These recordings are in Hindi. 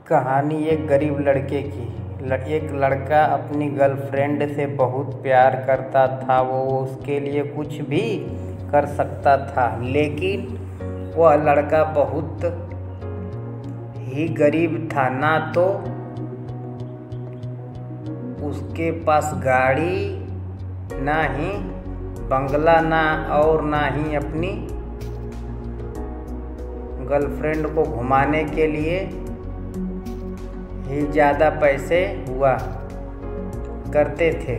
कहानी एक गरीब लड़के की। एक लड़का अपनी गर्लफ्रेंड से बहुत प्यार करता था। वो उसके लिए कुछ भी कर सकता था, लेकिन वह लड़का बहुत ही गरीब था। ना तो उसके पास गाड़ी, ना ही बंगला, ना ही अपनी गर्लफ्रेंड को घुमाने के लिए ही ज़्यादा पैसे हुआ करते थे।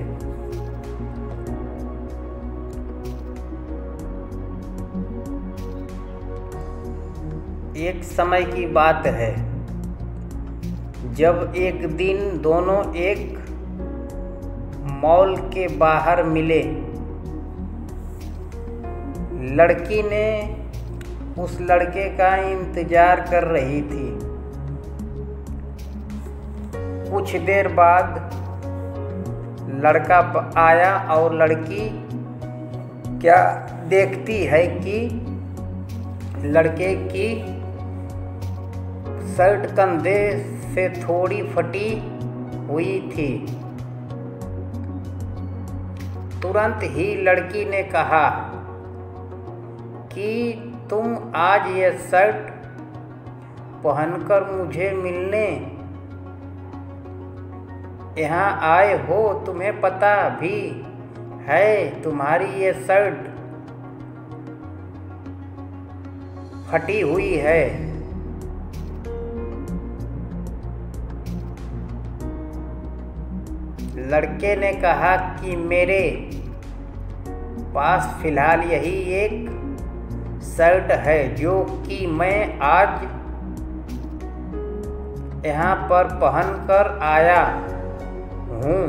एक समय की बात है, जब एक दिन दोनों एक मॉल के बाहर मिले। लड़की ने उस लड़के का इंतजार कर रही थी। कुछ देर बाद लड़का आया और लड़की क्या देखती है कि लड़के की शर्ट कंधे से थोड़ी फटी हुई थी। तुरंत ही लड़की ने कहा कि तुम आज ये शर्ट पहनकर मुझे मिलने यहाँ आए हो। तुम्हें पता भी है तुम्हारी ये शर्ट फटी हुई है। लड़के ने कहा कि मेरे पास फिलहाल यही एक शर्ट है जो कि मैं आज यहाँ पर पहन कर आया हूँ।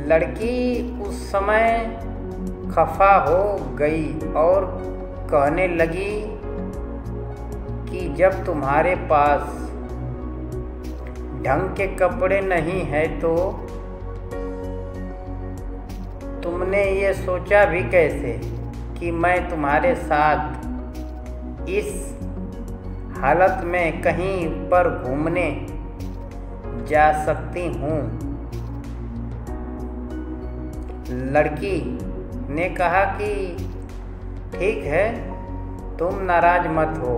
लड़की उस समय खफा हो गई और कहने लगी कि जब तुम्हारे पास ढंग के कपड़े नहीं है तो तुमने ये सोचा भी कैसे कि मैं तुम्हारे साथ इस हालत में कहीं पर घूमने जा सकती हूँ। लड़की ने कहा कि ठीक है, तुम नाराज मत हो,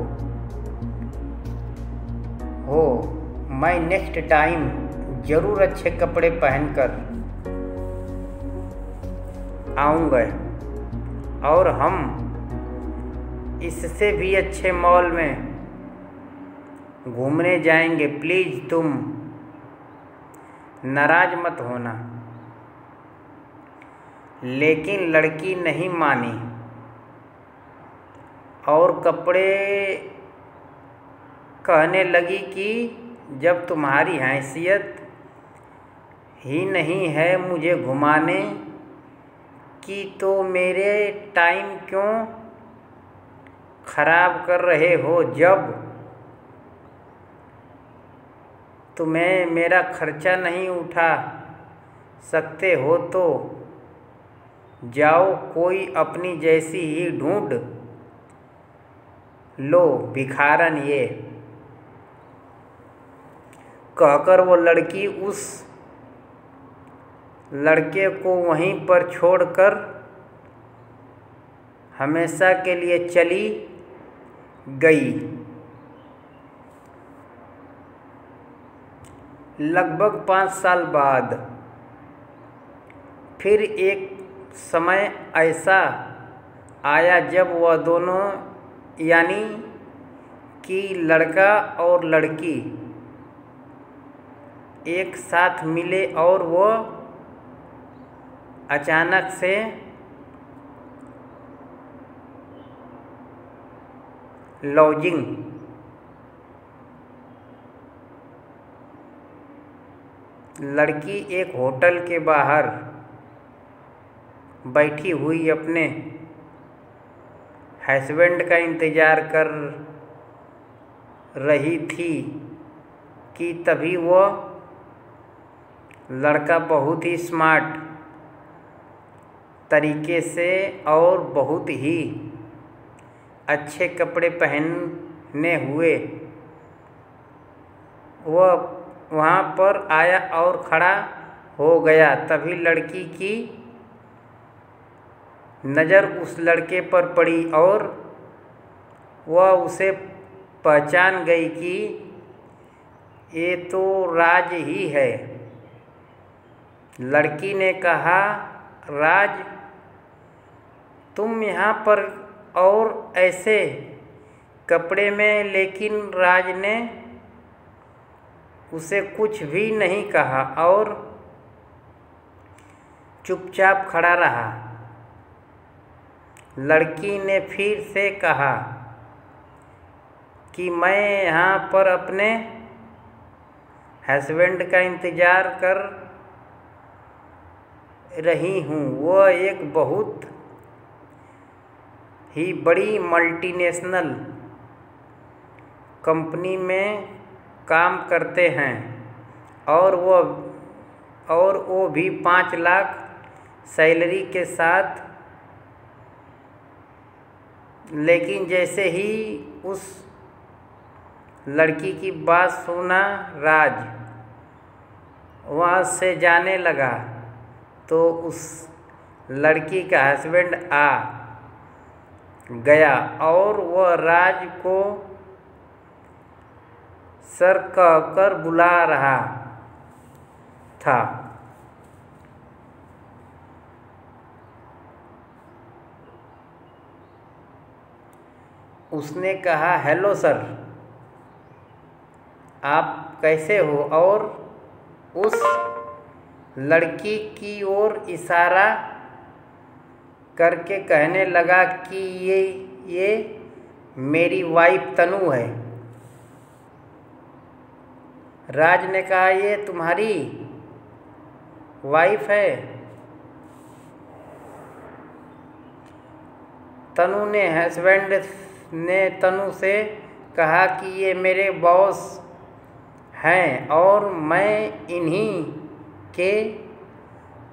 मैं नेक्स्ट टाइम ज़रूर अच्छे कपड़े पहनकर आऊँगा और हम इससे भी अच्छे मॉल में घूमने जाएंगे। प्लीज़ तुम नाराज मत होना। लेकिन लड़की नहीं मानी और कपड़े कहने लगी कि जब तुम्हारी हैसियत ही नहीं है मुझे घुमाने की तो मेरे टाइम क्यों खराब कर रहे हो। जब तुम्हें मेरा खर्चा नहीं उठा सकते हो तो जाओ कोई अपनी जैसी ही ढूंढ लो, भिखारन ये। कहकर वो लड़की उस लड़के को वहीं पर छोड़कर हमेशा के लिए चली गई। लगभग 5 साल बाद फिर एक समय ऐसा आया जब वह दोनों यानी कि लड़का और लड़की एक साथ मिले और वो अचानक से लॉजिंग लड़की एक होटल के बाहर बैठी हुई अपने हस्बैंड का इंतज़ार कर रही थी कि तभी वो लड़का बहुत ही स्मार्ट तरीके से और बहुत ही अच्छे कपड़े पहने हुए वह वहाँ पर आया और खड़ा हो गया। तभी लड़की की नज़र उस लड़के पर पड़ी और वह उसे पहचान गई कि ये तो राज ही है। लड़की ने कहा, राज, तुम यहाँ पर और ऐसे कपड़े में? लेकिन राज ने उसे कुछ भी नहीं कहा और चुपचाप खड़ा रहा। लड़की ने फिर से कहा कि मैं यहाँ पर अपने हस्बैंड का इंतज़ार कर रही हूँ। वह एक बहुत ही बड़ी मल्टीनेशनल कंपनी में काम करते हैं और वो भी 5 लाख सैलरी के साथ। लेकिन जैसे ही उस लड़की की बात सुना राज वहाँ से जाने लगा तो उस लड़की का हस्बैंड आ गया और वह राज को सर कहकर बुला रहा था। उसने कहा, हेलो सर, आप कैसे हो? और उस लड़की की ओर इशारा करके कहने लगा कि ये मेरी वाइफ तनु है। राज ने कहा, ये तुम्हारी वाइफ है? तनु ने हस्बैंड ने तनु से कहा कि ये मेरे बॉस हैं और मैं इन्हीं के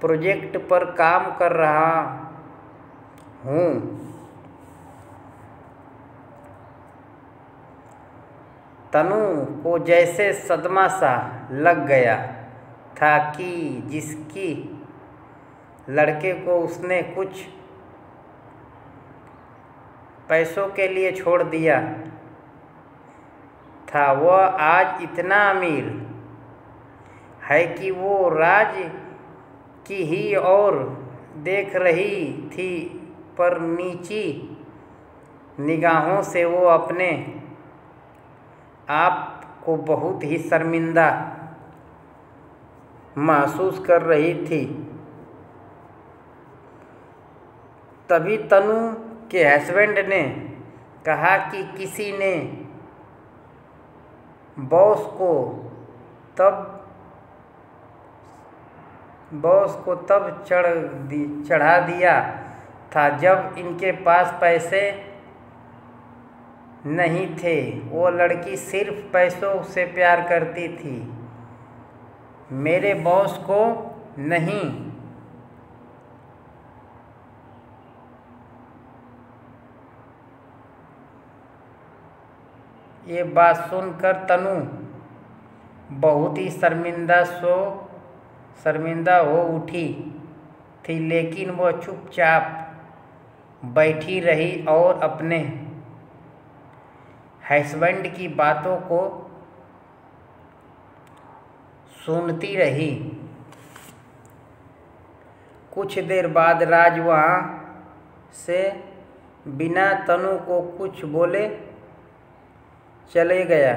प्रोजेक्ट पर काम कर रहा हूँ। तनु को जैसे सदमा सा लग गया था कि जिसकी लड़के को उसने कुछ पैसों के लिए छोड़ दिया था, वह आज इतना अमीर है कि वो राज की ही ओर देख रही थी, पर नीची निगाहों से वो अपने आप को बहुत ही शर्मिंदा महसूस कर रही थी। तभी तनु के हस्बैंड ने कहा कि किसी ने बॉस को तब चढ़ा दिया था जब इनके पास पैसे नहीं थे। वो लड़की सिर्फ पैसों से प्यार करती थी, मेरे बॉस को नहीं। ये बात सुनकर तनु बहुत ही शर्मिंदा हो उठी थी, लेकिन वह चुपचाप बैठी रही और अपने हस्बैंड की बातों को सुनती रही। कुछ देर बाद राज वहाँ से बिना तनु को कुछ बोले चले गया।